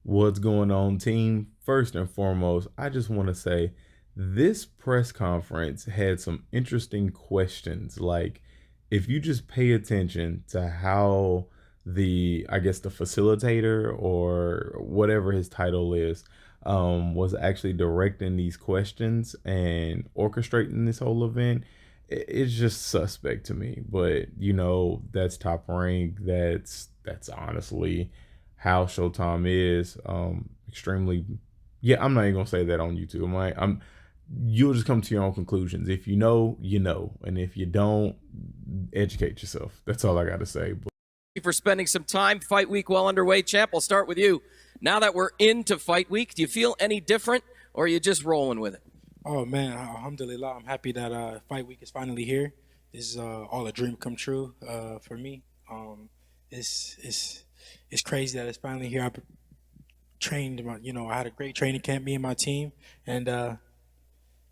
What's going on, team? First and foremost, I just want to say this press conference had some interesting questions. Like, if you just pay attention to how I guess, the facilitator or whatever his title is, was actually directing these questions and orchestrating this whole event, it's just suspect to me. But that's top rank. That's honestly how Showtime is. Extremely. Yeah, I'm not even gonna say that on YouTube. You'll just come to your own conclusions. If you know, you know, and if you don't, educate yourself. That's all I got to say. But you for spending some time. Fight week well underway. Champ, I'll start with you. Now that we're into fight week, do you feel any different, or are you just rolling with it? Oh man, alhamdulillah, I'm happy that fight week is finally here. This is all a dream come true for me. It's crazy that it's finally here. I've trained, I had a great training camp, me and my team, and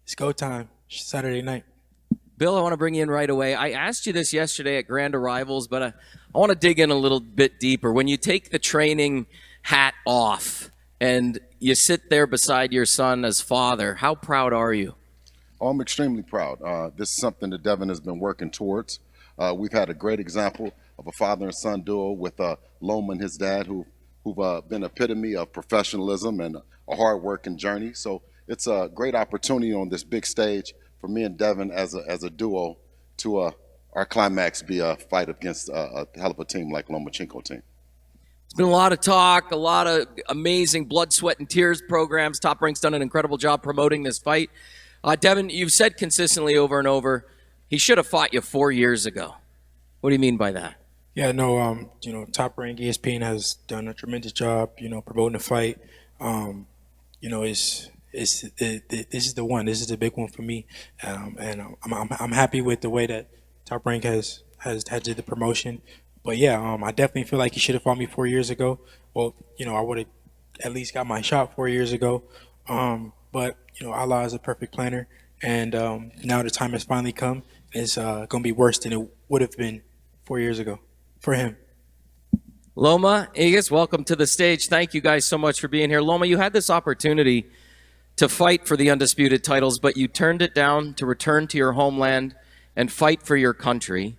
it's go time Saturday night. Bill, I want to bring you in right away. I asked you this yesterday at Grand Arrivals, but I want to dig in a little bit deeper. When you take the training hat off and you sit there beside your son as father, how proud are you? Oh, I'm extremely proud. This is something that Devin has been working towards. We've had a great example of a father and son duo with Loma and his dad, who've been epitome of professionalism and a hard-working journey. So it's a great opportunity on this big stage for me and Devin as a duo to our climax be a fight against a hell of a team like Lomachenko team. It's been a lot of talk, a lot of amazing blood, sweat, and tears programs. Top Rank's done an incredible job promoting this fight. Devin, you've said consistently over and over, he should have fought you 4 years ago. What do you mean by that? Yeah, no, Top Rank ESPN has done a tremendous job, promoting the fight. You know, this is the one. This is the big one for me, and I'm happy with the way that Top Rank has did the promotion. But yeah, I definitely feel like he should have fought me 4 years ago. Well, I would have at least got my shot 4 years ago. But Allah is a perfect planner, and now the time has finally come. It's going to be worse than it would have been 4 years ago for him. Loma, Aegis, welcome to the stage. Thank you guys so much for being here. Loma, you had this opportunity to fight for the undisputed titles, but you turned it down to return to your homeland and fight for your country.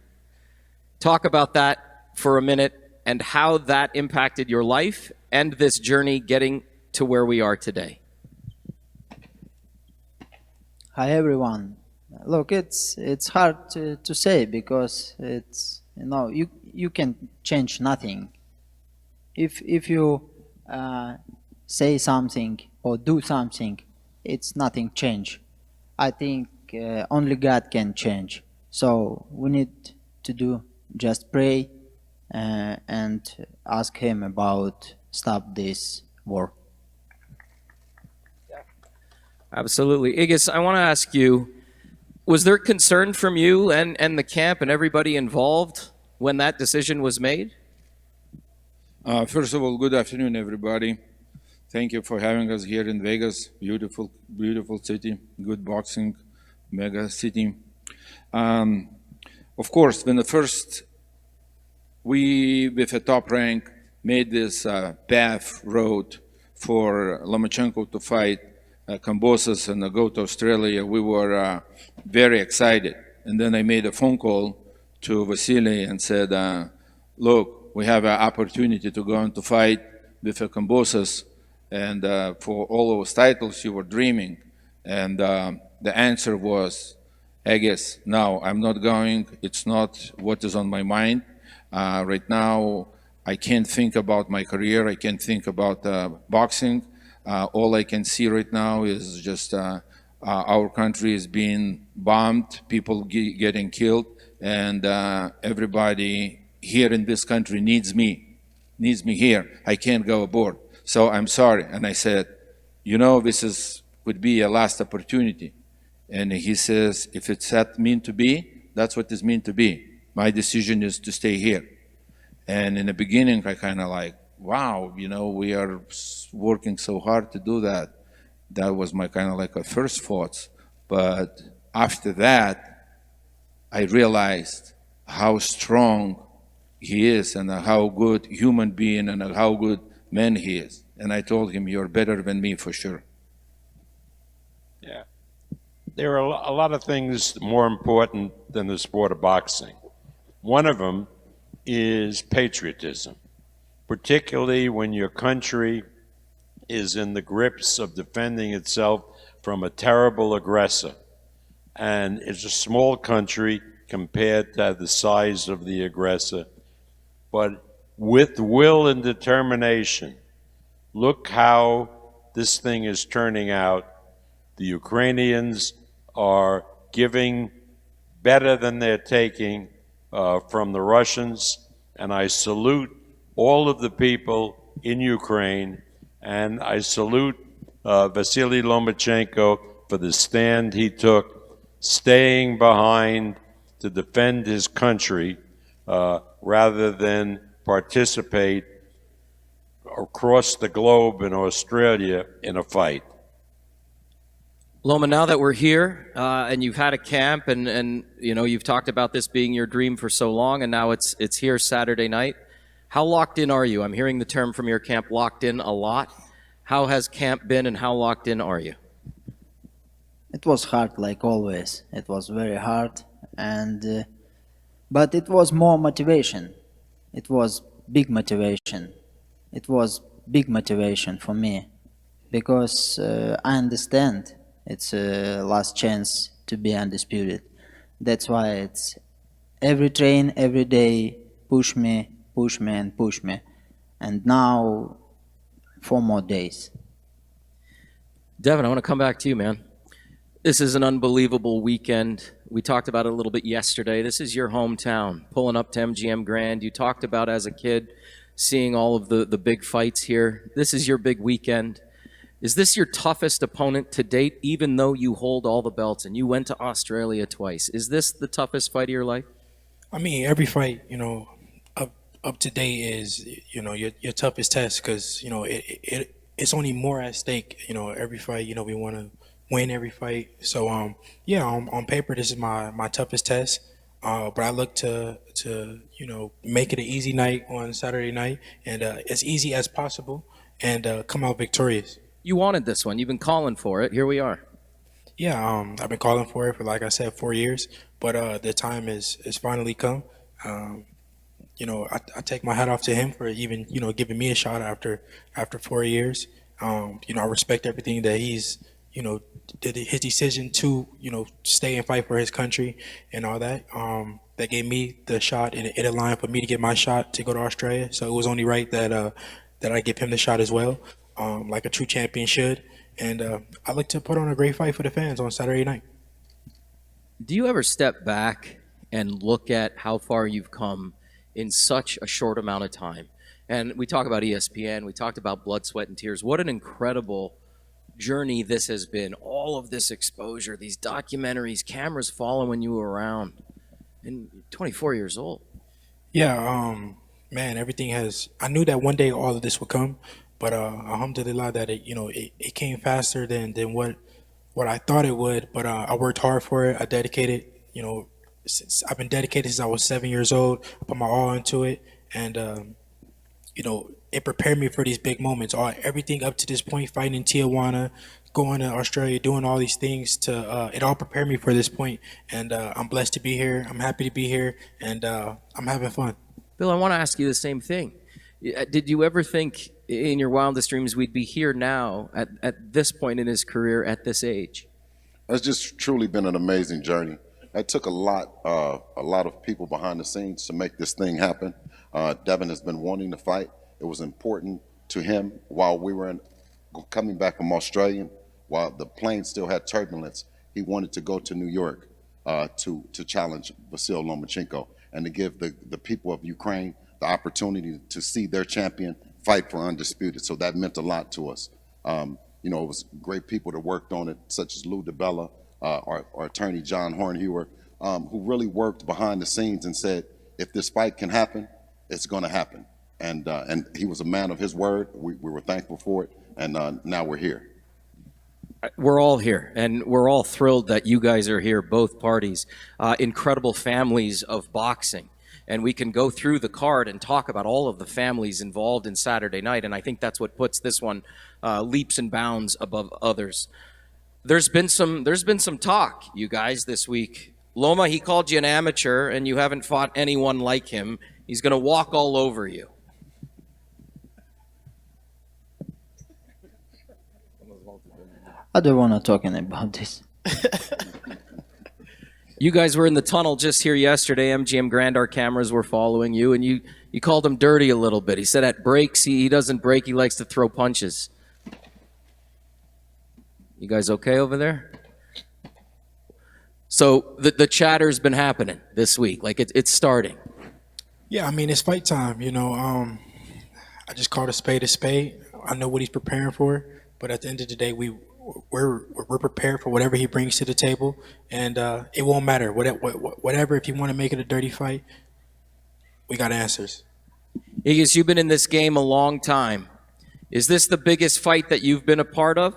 Talk about that for a minute and how that impacted your life and this journey getting to where we are today. Hi everyone. Look, it's hard to say because it's you can change nothing. If you say something or do something, it's nothing change. I think only God can change. So we need to do just pray and ask Him about stop this war. Absolutely. Aegis, I want to ask you, was there concern from you and the camp and everybody involved when that decision was made? First of all, good afternoon, everybody. Thank you for having us here in Vegas. Beautiful, beautiful city, good boxing, mega city. Of course, when we, with a Top Rank, made this path road for Lomachenko to fight Kambosos and go to Australia, we were very excited. And then I made a phone call to Vasily and said, look, we have an opportunity to go on to fight with Kambosos, and for all those titles you were dreaming. And the answer was, I guess, no, I'm not going. It's not what is on my mind. Right now, I can't think about my career. I can't think about boxing. All I can see right now is just our country is being bombed, people getting killed, and everybody here in this country needs me here. I can't go aboard. So I'm sorry. And I said, this would be a last opportunity. And he says, if it's that meant to be, that's what it's meant to be. My decision is to stay here. And in the beginning, I kind of like, wow, we are working so hard to do that. That was my kind of like a first thoughts. But after that, I realized how strong he is and how good human being and how good man he is. And I told him, you're better than me for sure. Yeah. There are a lot of things more important than the sport of boxing. One of them is patriotism, particularly when your country is in the grips of defending itself from a terrible aggressor. And it's a small country compared to the size of the aggressor. But with will and determination, look how this thing is turning out. The Ukrainians are giving better than they're taking from the Russians, and I salute all of the people in Ukraine, and I salute Vasily Lomachenko for the stand he took, staying behind to defend his country rather than participate across the globe in Australia in a fight. Loma, now that we're here and you've had a camp and you know you've talked about this being your dream for so long, and now it's here Saturday night. How locked in are you? I'm hearing the term from your camp, locked in, a lot. How has camp been, and how locked in are you? It was hard, like always. It was very hard, and but it was more motivation. It was big motivation. It was big motivation for me because I understand it's a last chance to be undisputed. That's why it's every train, every day, push me, and push me. And now 4 more days. Devin, I want to come back to you, man. This is an unbelievable weekend. We talked about it a little bit yesterday. This is your hometown, pulling up to MGM Grand. You talked about as a kid seeing all of the big fights here. This is your big weekend. Is this your toughest opponent to date, even though you hold all the belts and you went to Australia twice? Is this the toughest fight of your life? I mean, every fight, you know, up to date is, you know, your toughest test because, you know, it's only more at stake. You know, every fight, you know, we want to win every fight. So, yeah, on paper, this is my toughest test. But I look to you know, make it an easy night on Saturday night and as easy as possible and come out victorious. You wanted this one. You've been calling for it. Here we are. Yeah, I've been calling for it for, like I said, 4 years, but the time is finally come. You know, I take my hat off to him for even, you know, giving me a shot after 4 years. You know, I respect everything that he's, you know, did his decision to, you know, stay and fight for his country and all that. That gave me the shot, and it aligned for me to get my shot to go to Australia. So it was only right that that I give him the shot as well, like a true champion should. And I look to put on a great fight for the fans on Saturday night. Do you ever step back and look at how far you've come in such a short amount of time? And we talk about ESPN, we talked about blood, sweat, and tears. What an incredible journey this has been. All of this exposure, these documentaries, cameras following you around. And 24 years old. Yeah, man, everything has. I knew that one day all of this would come, but alhamdulillah that it, you know, it came faster than what I thought it would. But I worked hard for it. I dedicated, you know, since I've been dedicated since I was 7 years old. I put my all into it, and you know, it prepared me for these big moments. Everything up to this point, fighting in Tijuana, going to Australia, doing all these things to it all prepared me for this point. And I'm blessed to be here. I'm happy to be here, and I'm having fun. Bill, I want to ask you the same thing. Did you ever think in your wildest dreams we'd be here now at this point in his career at this age? It's just truly been an amazing journey. It took a lot of people behind the scenes to make this thing happen. Devin has been wanting to fight. It was important to him while we were coming back from Australia, while the plane still had turbulence. He wanted to go to New York to challenge Vasily Lomachenko and to give the people of Ukraine the opportunity to see their champion fight for undisputed. So that meant a lot to us. You know, it was great people that worked on it, such as Lou DiBella, our attorney John Hornhuer, who really worked behind the scenes and said, if this fight can happen, it's going to happen. And he was a man of his word. We were thankful for it, and now we're here. We're all here, and we're all thrilled that you guys are here, both parties. Incredible families of boxing. and we can go through the card and talk about all of the families involved in Saturday night. And I think that's what puts this one leaps and bounds above others. There's been some talk, you guys, this week. Loma, he called you an amateur, and you haven't fought anyone like him. He's going to walk all over you. I don't want to talk about this. You guys were in the tunnel just here yesterday. MGM Grand, our cameras were following you, and you called him dirty a little bit. He said at breaks, he doesn't break, he likes to throw punches. You guys okay over there? So the chatter's been happening this week. Like it's starting. Yeah, I mean, it's fight time. I just called a spade a spade. I know what he's preparing for, but at the end of the day, we're prepared for whatever he brings to the table, and it won't matter. Whatever, if you want to make it a dirty fight, we got answers. Igis, you've been in this game a long time. Is this the biggest fight that you've been a part of?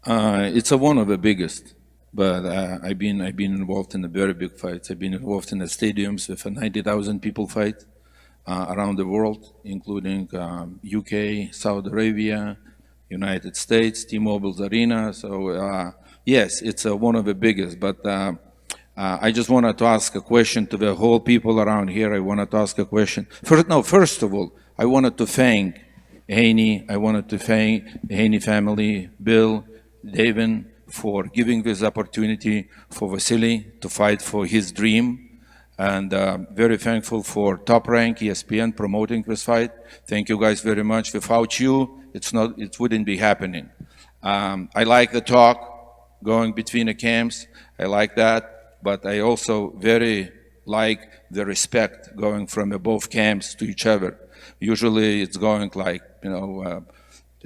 It's one of the biggest, but I've been involved in the very big fights. I've been involved in the stadiums with a 90,000 people fight around the world, including UK, Saudi Arabia, United States, T-Mobile's Arena. So yes, it's one of the biggest. But I just wanted to ask a question to the whole people around here. I wanted to ask a question. First of all, I wanted to thank Haney. I wanted to thank the Haney family, Bill, David, for giving this opportunity for Vasily to fight for his dream. And very thankful for Top Rank, ESPN, promoting this fight. Thank you guys very much. Without you, it wouldn't be happening. I like the talk going between the camps. I like that. But I also very like the respect going from both camps to each other. Usually it's going like,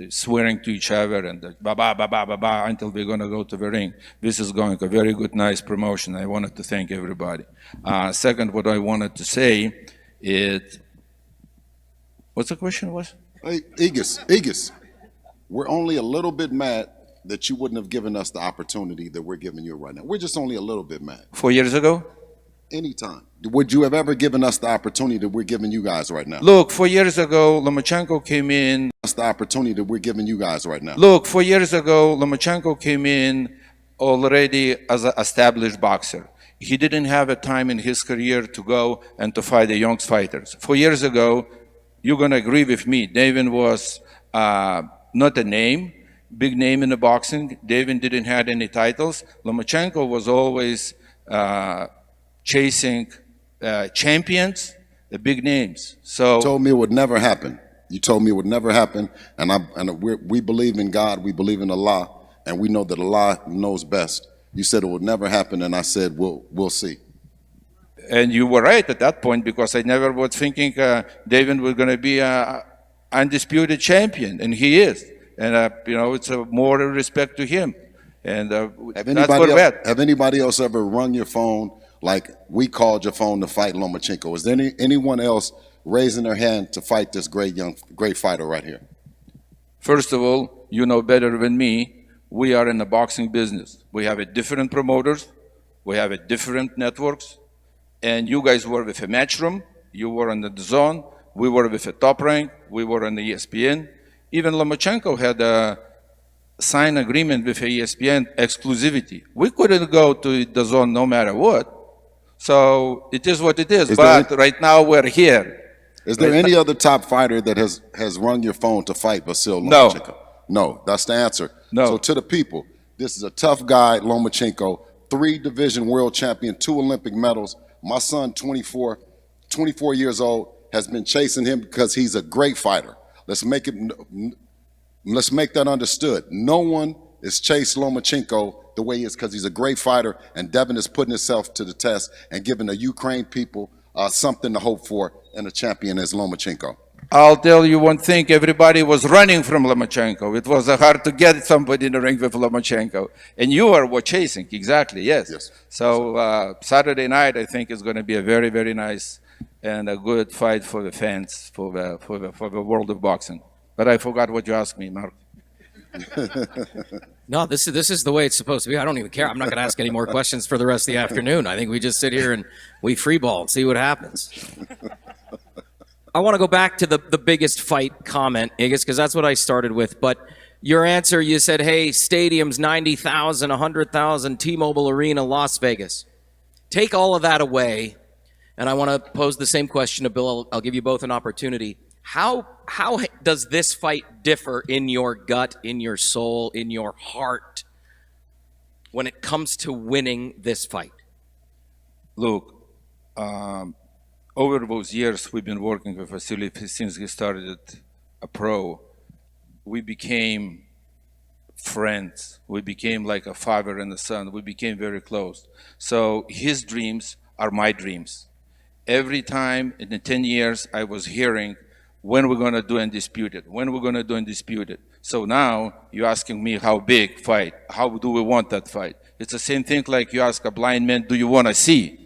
swearing to each other and ba ba ba ba ba ba until we're going to go to the ring. This is going a very good, nice promotion. I wanted to thank everybody. Second, what I wanted to say is, what's the question was? Hey, Igis, we're only a little bit mad that you wouldn't have given us the opportunity that we're giving you right now. We're just only a little bit mad. 4 years ago? Anytime. Would you have ever given us the opportunity that we're giving you guys right now? Look, 4 years ago, Lomachenko came in. That's the opportunity that we're giving you guys right now. Look, 4 years ago, Lomachenko came in already as an established boxer. He didn't have a time in his career to go and to fight the young fighters. 4 years ago, you're going to agree with me, David was not a name, big name in the boxing. David didn't have any titles. Lomachenko was always chasing champions, the big names. So you told me it would never happen. You told me it would never happen, and we believe in God, we believe in Allah, and we know that Allah knows best. You said it would never happen, and I said we'll see. And you were right at that point, because I never was thinking David was going to be an undisputed champion, and he is. And it's more respect to him. And that's what we're at. Have anybody else ever rung your phone like we called your phone to fight Lomachenko? Is there anyone else raising their hand to fight this great fighter right here? First of all, you know better than me, we are in the boxing business. We have a different promoters, we have a different networks, and you guys were with a Matchroom, you were on the Zone, we were with a Top Rank, we were on the ESPN. Even Lomachenko had a signed agreement with ESPN exclusivity. We couldn't go to the Zone no matter what. So it is what it is. But right now we're here. Is there any other top fighter that has rung your phone to fight Vasily Lomachenko? No, that's the answer. No. So to the people, this is a tough guy, Lomachenko, 3-division world champion, 2 Olympic medals. My son, 24 years old, has been chasing him because he's a great fighter. Let's make that understood. No one has chased Lomachenko the way he is because he's a great fighter, and Devin is putting himself to the test and giving the Ukraine people something to hope for in a champion as Lomachenko. I'll tell you one thing, everybody was running from Lomachenko. It was hard to get somebody in the ring with Lomachenko. And you were chasing, exactly, yes. So Saturday night, I think, is going to be a very, very nice and a good fight for the fans, for the world of boxing. But I forgot what you asked me, Mark. No, this is the way it's supposed to be. I don't even care. I'm not going to ask any more questions for the rest of the afternoon. I think we just sit here and we freeball and see what happens. I want to go back to the biggest fight comment, Igas, because that's what I started with. But your answer, you said, hey, stadiums, 90,000, 100,000, T-Mobile Arena, Las Vegas. Take all of that away, and I want to pose the same question to Bill. I'll give you both an opportunity. How does this fight differ in your gut, in your soul, in your heart when it comes to winning this fight? Look, over those years we've been working with Vasily since he started a pro. We became friends. We became like a father and a son. We became very close. So his dreams are my dreams. Every time in the 10 years I was hearing, when we're going to do Undisputed, when we're going to do Undisputed. So now you're asking me how big fight, how do we want that fight? It's the same thing like you ask a blind man, do you want to see?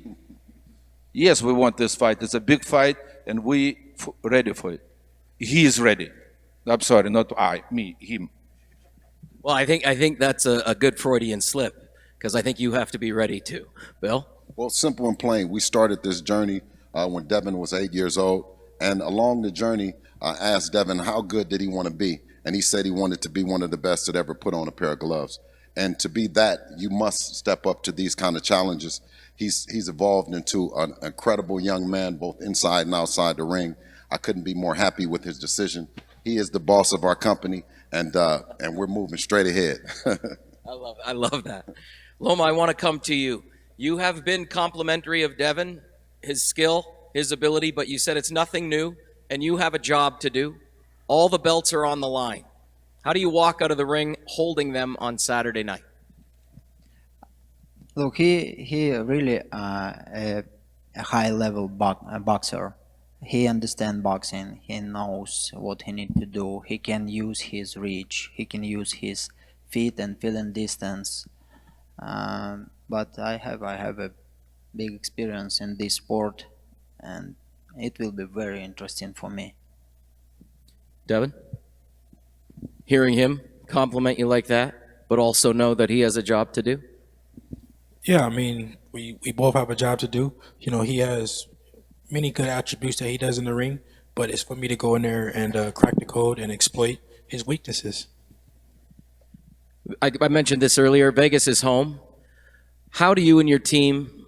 Yes, we want this fight. It's a big fight, and we ready for it. He is ready. I'm sorry, not I, me, him. Well, I think that's a good Freudian slip, because I think you have to be ready too. Bill? Well, simple and plain. We started this journey when Devin was 8 years old. And along the journey, I asked Devin how good did he want to be. And he said he wanted to be one of the best that ever put on a pair of gloves. And to be that, you must step up to these kind of challenges. He's evolved into an incredible young man, both inside and outside the ring. I couldn't be more happy with his decision. He is the boss of our company, and we're moving straight ahead. I love that. Loma, I want to come to you. You have been complimentary of Devin, his skill, his ability, but you said it's nothing new, and you have a job to do. All the belts are on the line. How do you walk out of the ring holding them on Saturday night? Look, he really a high level boxer. He understands boxing. He knows what he needs to do. He can use his reach. He can use his feet and feeling distance. But I have a big experience in this sport, and it will be very interesting for me. Devin? Hearing him compliment you like that, but also know that he has a job to do? Yeah, I mean, we both have a job to do. You know, he has many good attributes that he does in the ring, but it's for me to go in there and crack the code and exploit his weaknesses. I mentioned this earlier. Vegas is home. How do you and your team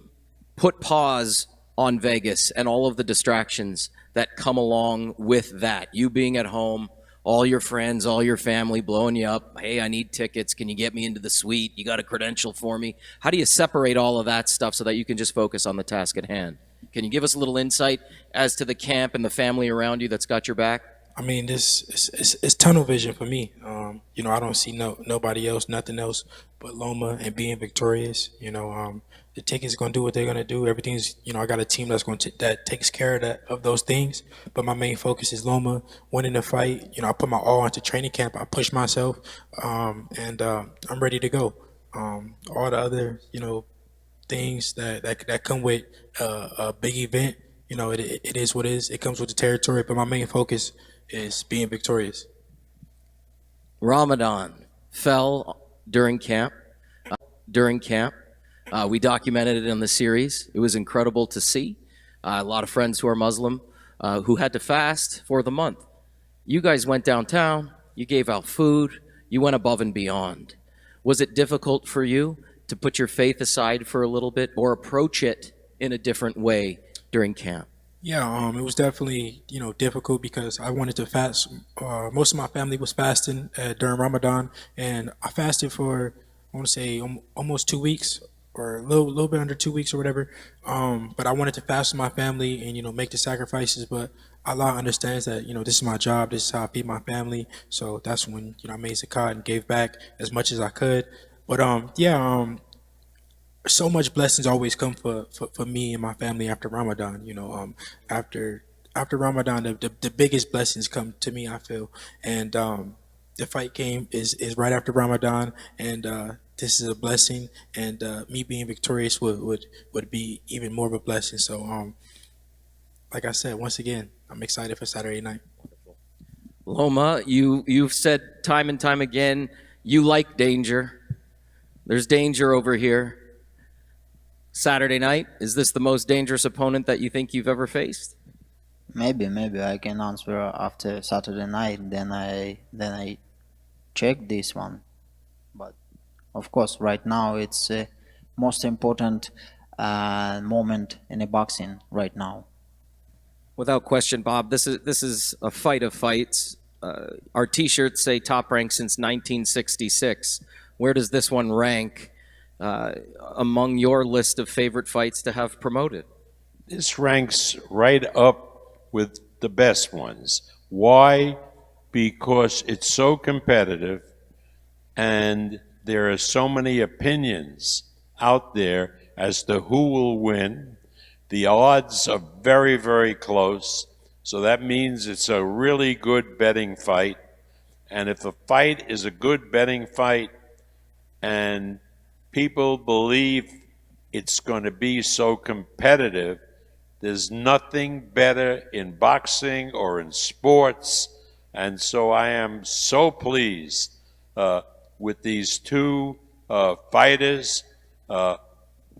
put pause on Vegas and all of the distractions that come along with that? You being at home, all your friends, all your family blowing you up. Hey, I need tickets. Can you get me into the suite? You got a credential for me? How do you separate all of that stuff so that you can just focus on the task at hand? Can you give us a little insight as to the camp and the family around you that's got your back? I mean, this is tunnel vision for me. You know, I don't see nobody else, nothing else but Loma and being victorious. You know, the tickets gonna do what they're gonna do. Everything's, you know, I got a team that takes care of those things. But my main focus is Loma winning the fight. You know, I put my all into training camp. I push myself, and I'm ready to go. All the other, you know, things that come with a big event. You know, it is what it is. It comes with the territory. But my main focus is being victorious. Ramadan fell during camp. We documented it in the series. It was incredible to see. A lot of friends who are Muslim who had to fast for the month. You guys went downtown. You gave out food. You went above and beyond. Was it difficult for you to put your faith aside for a little bit or approach it in a different way during camp? Yeah, it was definitely, you know, difficult because I wanted to fast. Most of my family was fasting during Ramadan, and I fasted for, I want to say, almost 2 weeks or a little bit under 2 weeks or whatever. But I wanted to fast with my family and, you know, make the sacrifices. But Allah understands that, you know, this is my job. This is how I feed my family. So that's when, you know, I made zakat and gave back as much as I could. But so much blessings always come for me and my family after Ramadan. You know, after Ramadan, the biggest blessings come to me, I feel. And the fight game is right after Ramadan, and this is a blessing. And me being victorious would be even more of a blessing. So, like I said, once again, I'm excited for Saturday night. Loma, you've said time and time again you like danger. There's danger over here. Saturday night, is this the most dangerous opponent that you think you've ever faced? Maybe I can answer after Saturday night. Then I check this one. But of course, right now it's most important moment in a boxing right now. Without question, Bob, this is a fight of fights. Our T-shirts say Top Rank since 1966. Where does this one rank among your list of favorite fights to have promoted? This ranks right up with the best ones. Why? Because it's so competitive and there are so many opinions out there as to who will win. The odds are very, very close. So that means it's a really good betting fight. And if the fight is a good betting fight and people believe it's going to be so competitive, there's nothing better in boxing or in sports. And so I am so pleased with these two fighters,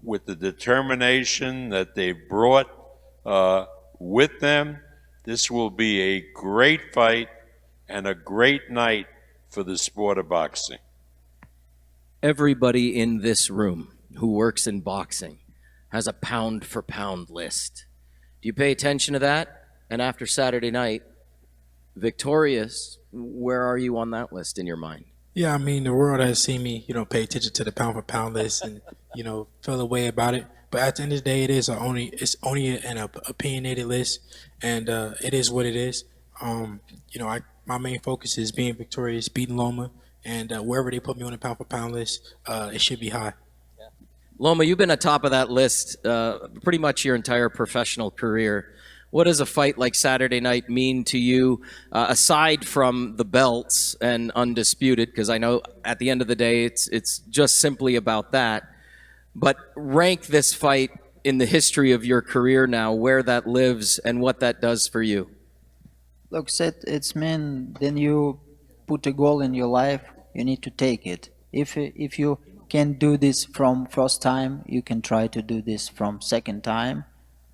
with the determination that they brought with them. This will be a great fight and a great night for the sport of boxing. Everybody in this room who works in boxing has a pound-for-pound list. Do you pay attention to that? And after Saturday night, victorious, where are you on that list in your mind? Yeah, I mean, the world has seen me, pay attention to the pound for pound list and, feel a way about it. But at the end of the day, it's only an opinionated list, and it is what it is. My main focus is being victorious, beating Loma, and wherever they put me on the pound for pound list, it should be high. Loma, you've been atop of that list pretty much your entire professional career. What does a fight like Saturday night mean to you, aside from the belts and undisputed? Because I know at the end of the day, it's just simply about that. But rank this fight in the history of your career now, where that lives and what that does for you. Look, Seth, it's mean then you put a goal in your life, you need to take it. If you can do this from first time, you can try to do this from second time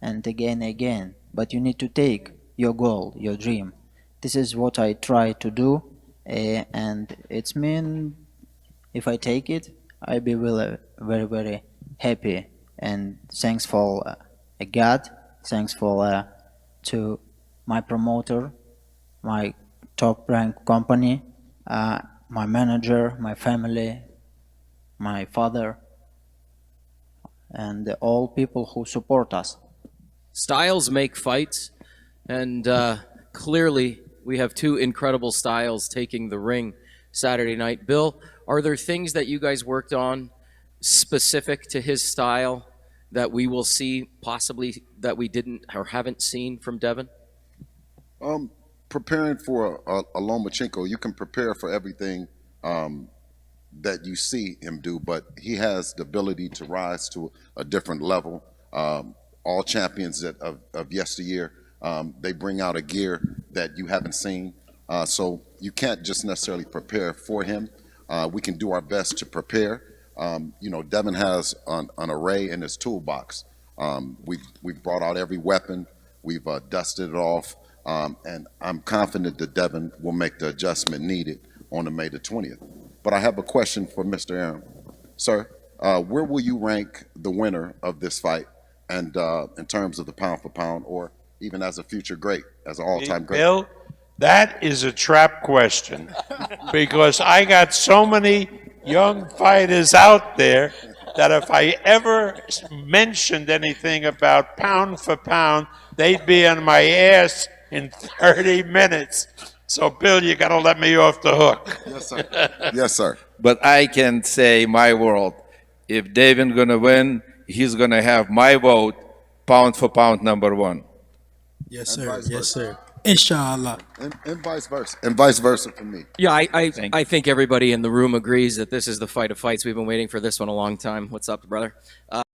and again. But you need to take your goal, your dream. This is what I try to do, and it's mean if I take it, I'll be really very, very happy. And thanks for God, thanks for to my promoter, my top rank company, my manager, my family, my father, and all people who support us. Styles make fights, and clearly we have two incredible styles taking the ring Saturday night. Bill, are there things that you guys worked on specific to his style that we will see possibly that we didn't or haven't seen from Devin? Preparing for a Lomachenko, you can prepare for everything that you see him do, but he has the ability to rise to a different level. All champions of yesteryear, they bring out a gear that you haven't seen. So you can't just necessarily prepare for him. We can do our best to prepare. Devin has an array in his toolbox. We've brought out every weapon. We've dusted it off. And I'm confident that Devin will make the adjustment needed on the May the 20th. But I have a question for Mr. Aaron. Sir, where will you rank the winner of this fight? And in terms of the pound for pound, or even as a future great, as an all-time great? Bill, that is a trap question because I got so many young fighters out there that if I ever mentioned anything about pound for pound, they'd be on my ass in 30 minutes. So, Bill, you got to let me off the hook. Yes, sir. Yes, sir. But I can say my world. If David gonna win, he's gonna have my vote, pound for pound number one. Yes, sir. Yes, sir. Inshallah. And vice versa. And vice versa for me. Yeah, I think everybody in the room agrees that this is the fight of fights. We've been waiting for this one a long time. What's up, brother?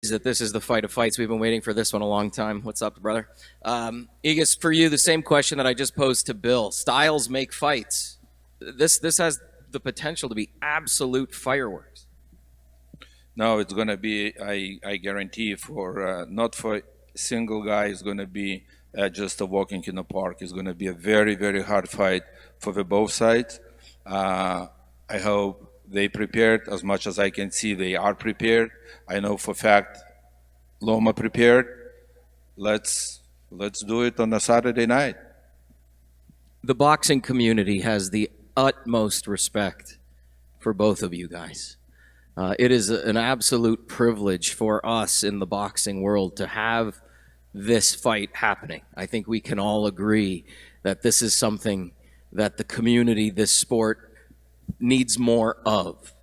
that this is the fight of fights. We've been waiting for this one a long time. What's up, brother? Igas, for you, the same question that I just posed to Bill. Styles make fights. This has the potential to be absolute fireworks. No, it's going to be, I guarantee, for not for a single guy, it's going to be just a walking in the park. It's going to be a very, very hard fight for the both sides. I hope they prepared as much as I can see. They are prepared. I know for a fact Loma prepared. Let's do it on a Saturday night. The boxing community has the utmost respect for both of you guys. It is an absolute privilege for us in the boxing world to have this fight happening. I think we can all agree that this is something that the community, this sport, needs more of.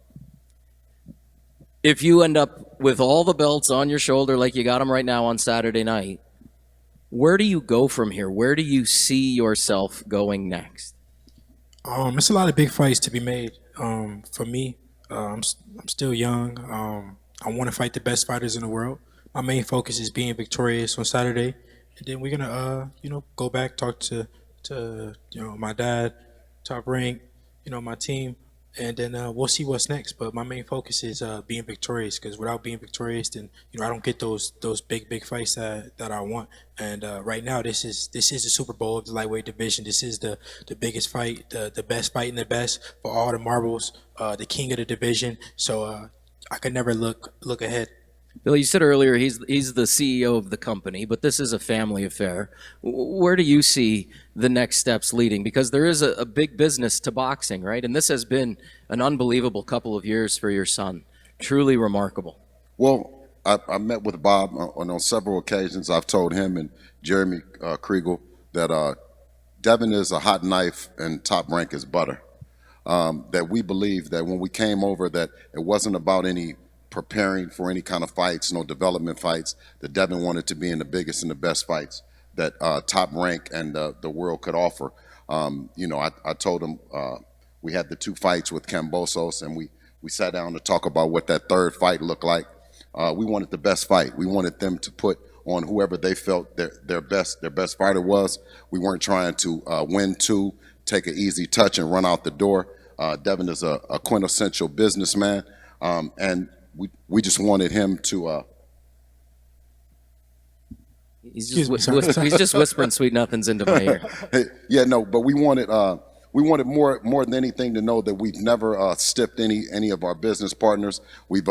If you end up with all the belts on your shoulder like you got them right now on Saturday night, where do you go from here? Where do you see yourself going next? It's a lot of big fights to be made. For me, I'm still young. I want to fight the best fighters in the world. My main focus is being victorious on Saturday, and then we're gonna, go back, talk to my dad, Top Rank, my team, and then we'll see what's next. But my main focus is being victorious, because without being victorious, then I don't get those big fights that I want. And right now, this is the Super Bowl of the lightweight division. This is the biggest fight, the best fight in the best for all the marbles, the king of the division. So I could never look ahead. Bill, you said earlier he's the CEO of the company, but this is a family affair. Where do you see the next steps leading? Because there is a big business to boxing, right? And this has been an unbelievable couple of years for your son. Truly remarkable. Well, I met with Bob on several occasions. I've told him and Jeremy Kriegel that Devin is a hot knife and Top Rank is butter. That we believe that when we came over, that it wasn't about any preparing for any kind of fights, no development fights, that Devin wanted to be in the biggest and the best fights that Top Rank and the world could offer. I told him we had the 2 fights with Kambosos, and we sat down to talk about what that third fight looked like. We wanted the best fight. We wanted them to put on whoever they felt their best fighter was. We weren't trying to win 2, take an easy touch and run out the door. Devin is a quintessential businessman, and we just wanted him to. He's just whispering sweet nothings into my ear. Yeah, no, but we wanted more than anything to know that we've never stiffed any of our business partners. We've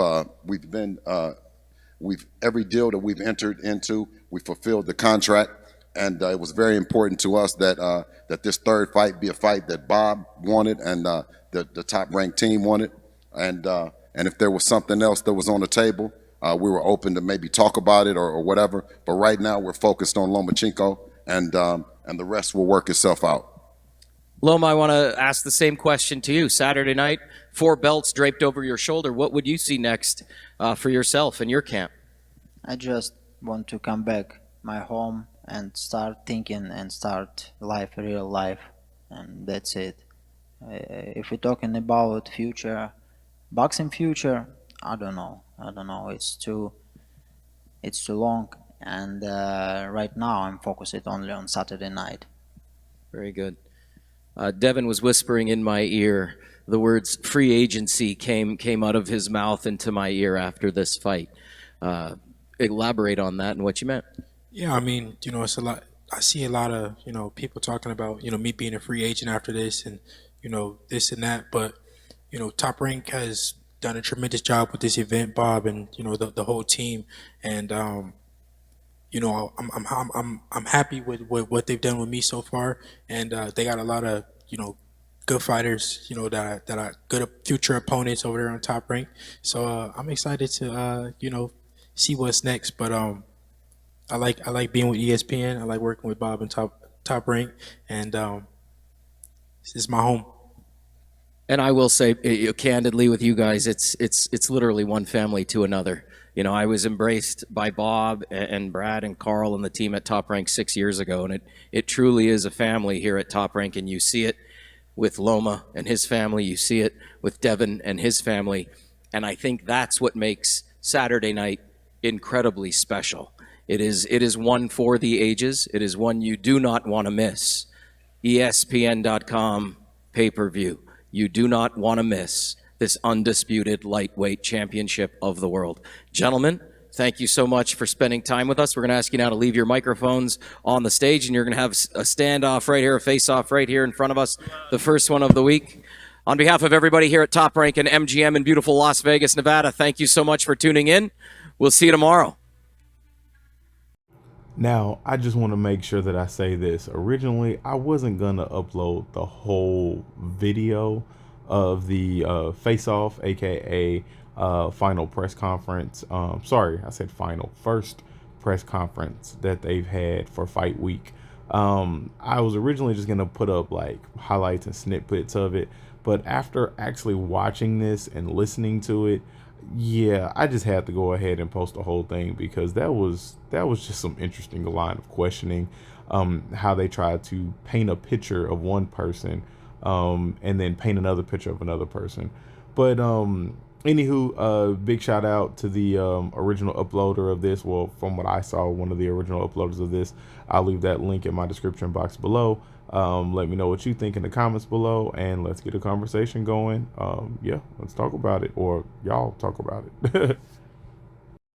every deal that we've entered into, we fulfilled the contract, and it was very important to us that this third fight be a fight that Bob wanted and the Top Rank team wanted, and if there was something else that was on the table, we were open to maybe talk about it or whatever. But right now, we're focused on Lomachenko, and the rest will work itself out. Loma, I want to ask the same question to you. Saturday night, 4 belts draped over your shoulder. What would you see next for yourself and your camp? I just want to come back my home and start thinking and start life, real life, and that's it. If we're talking about future, boxing future, I don't know. It's too long, and right now I'm focused only on Saturday night. Very good. Devin was whispering in my ear. The words "free agency" came out of his mouth into my ear after this fight. Elaborate on that and what you meant. Yeah, I mean, it's a lot. I see a lot of people talking about me being a free agent after this, and this and that. But Top Rank has done a tremendous job with this event, Bob, and the whole team, and I'm happy with what they've done with me so far, and they got a lot of good fighters, that are good future opponents over there on Top Rank. So I'm excited to see what's next. But I like being with ESPN. I like working with Bob and Top Rank, and this is my home. And I will say, candidly, with you guys, it's literally one family to another. I was embraced by Bob and Brad and Carl and the team at Top Rank 6 years ago, and it truly is a family here at Top Rank, and you see it with Loma and his family, you see it with Devin and his family, and I think that's what makes Saturday night, 4 belts draped over your shoulder. What would you see next for yourself and your camp? No, incredibly special. It is one for the ages. It is one you do not want to miss. ESPN.com pay-per-view. You do not want to miss this undisputed lightweight championship of the world. Gentlemen, thank you so much for spending time with us. We're going to ask you now to leave your microphones on the stage, and you're going to have a standoff right here, a face-off right here in front of us, the first one of the week. On behalf of everybody here at Top Rank and MGM in beautiful Las Vegas, Nevada, thank you so much for tuning in. We'll see you tomorrow. Now, I just want to make sure that I say this. Originally, I wasn't going to upload the whole video of the face-off, aka final press conference. Sorry, I said final. First press conference that they've had for Fight Week. I was originally just going to put up like highlights and snippets of it. But after actually watching this and listening to it, yeah, I just had to go ahead and post the whole thing because that was just some interesting line of questioning. How they tried to paint a picture of one person, and then paint another picture of another person. But anywho, big shout out to the original uploader of this. Well, from what I saw, one of the original uploaders of this. I'll leave that link in my description box below. Let me know what you think in the comments below, and let's get a conversation going. Yeah, let's talk about it, or y'all talk about it.